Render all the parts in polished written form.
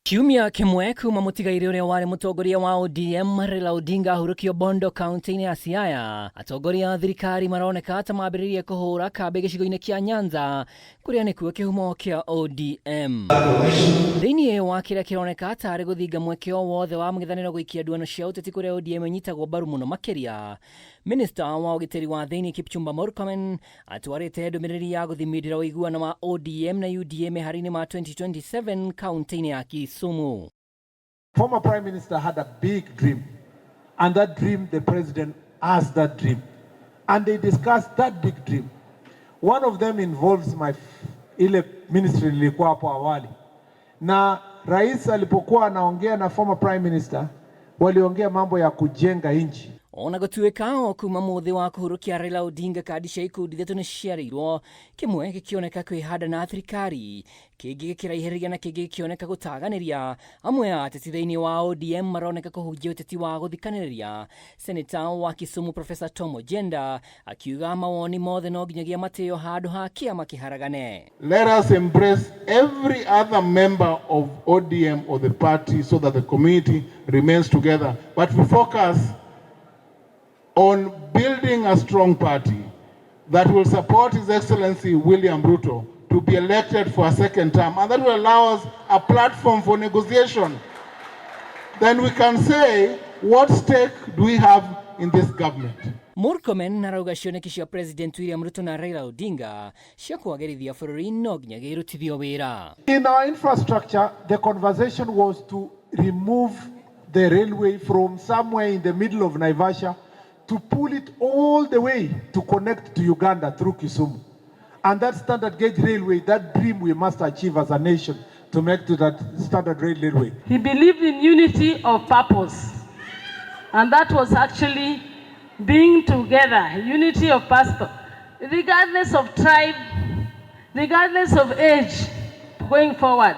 Kiumia kimwe kuma mũtigairĩ ũrĩa warĩ mũtongoria wa ODM Raila Odinga ahurũkio Bondo kaunti-inĩ ya Siaya, atongoria a thirikari maroneka ta mambĩrĩirie kũhũra kambĩ gĩcigo-inĩ kĩa Nyanza kũrĩa nĩkuo kĩhumo kĩa ODM. Thĩinĩ wa kĩrĩa kĩroneka tarĩ gũthinga mweke o wothe wa mũng'ethanĩro gũikia ndwano cia ũteti kũrĩa ODM ĩnyitagwo mbaru mũno makĩria, Minista wa ũgitĩri wa thĩinĩ KIPCHUMBA Murkomen atwarĩte ndũmĩrĩri ya gũthimĩrĩra ũiguano wa ODM na UDA mehari-inĩ ma 2027 kaunti-inĩ ya Kisumu. Former Prime Minister had a big dream, and that dream, the President has that dream, and they discussed that big dream. One of them involves ile ministry nilikuwa hapo awali, na rais alipokuwa anaongea na former Prime Minister waliongea mambo ya kujenga nchi. Ona gũtuĩka o kuma mũthĩ wa kũhurũkia Raila Odinga kandi cia ikundi ithatũ nĩciarĩirwo, kĩmwe gĩkĩoneka kwĩhanda na thirikari, kĩngĩ gĩkĩraihĩrĩria na kĩngĩ gĩkĩoneka gũtaganĩria. Amwe a ateti thĩinĩ wa ODM maroneka kũhunjia ũteti wa gũthikanĩrĩria. Seneta wa Kisumu Professor Tom Ojenda akiuga mawoni mothe no nginyagia matĩo handũ ha kĩama kĩharagane. Let us embrace every other member of ODM or the party so that the community remains together, but we focus on building a strong party that will support His Excellency William Ruto to be elected for a second term, and that will allow us a platform for negotiation. Then we can say, what stake do we have in this government? Murkomen arauga cioneki cia President William Ruto na Raila Odinga cia kwagĩrithia bũrũri no nginyagia irutithio wĩra. In our infrastructure, the conversation was to remove the railway from somewhere in the middle of Naivasha to pull it all the way to connect to Uganda through Kisumu. And that standard gauge railway, that dream we must achieve as a nation to make to that standard railway. He believed in unity of purpose. And that was actually being together, unity of purpose, regardless of tribe, regardless of age. Going forward,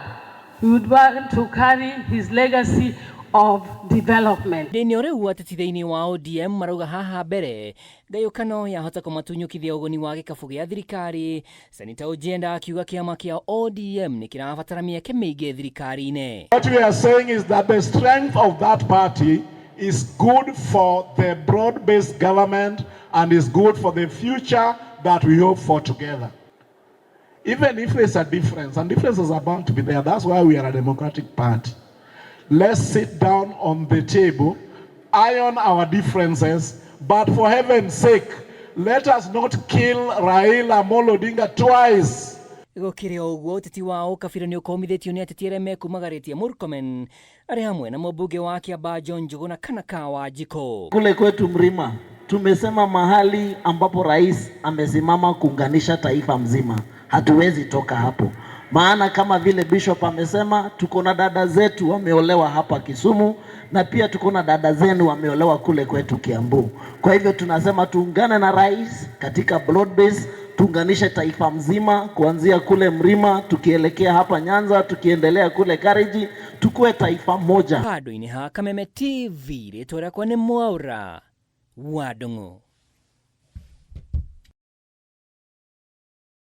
we would want to carry his legacy of development. Deni ore ateti thĩinĩ wa ODM marauga haha mbere ngayũkano yahota kũmatunyũkithia ũguni wa gĩkabũ gĩa thirikari. Seneta Ojenda akiuga kĩama kĩa ODM nĩ kĩrabatara mĩeke mĩingĩ thirikari-inĩ. What we are saying is that the strength of that party is good for the broad-based government and is good for the future that we hope for together. Even if there's a difference, and differences are bound to be there, that's why we are a democratic party. Let's sit down on the table, iron our differences, but for heaven's sake, let us not kill Raila Odinga twice. Gũkĩrĩ ũguo ũteti wa ũkabira nĩ ũkomithĩtio nĩ ateti arĩa mekumagarítie Murkomen arĩ hamwe na mũmbunge wa Kiambaa John Njuguna na Kanaka wa Jiko. Kule kwetu Mrima tumesema mahali ambapo rais amesimama kuunganisha taifa mzima, hatuwezi toka hapo. Maana kama vile Bishop amesema, tuko na dada zetu wameolewa hapa Kisumu, na pia tuko na dada zenu wameolewa kule kwetu Kiambu. Kwa hivyo tunasema tuungane na rais katika broad base, tuunganishe taifa mzima kuanzia kule Mrima tukielekea hapa Nyanza, tukiendelea kule Kariji, tukue taifa moja. Handũ-inĩ ha Kameme TV rĩtwa rĩakwa nĩ Mwaura wa Ndung'u.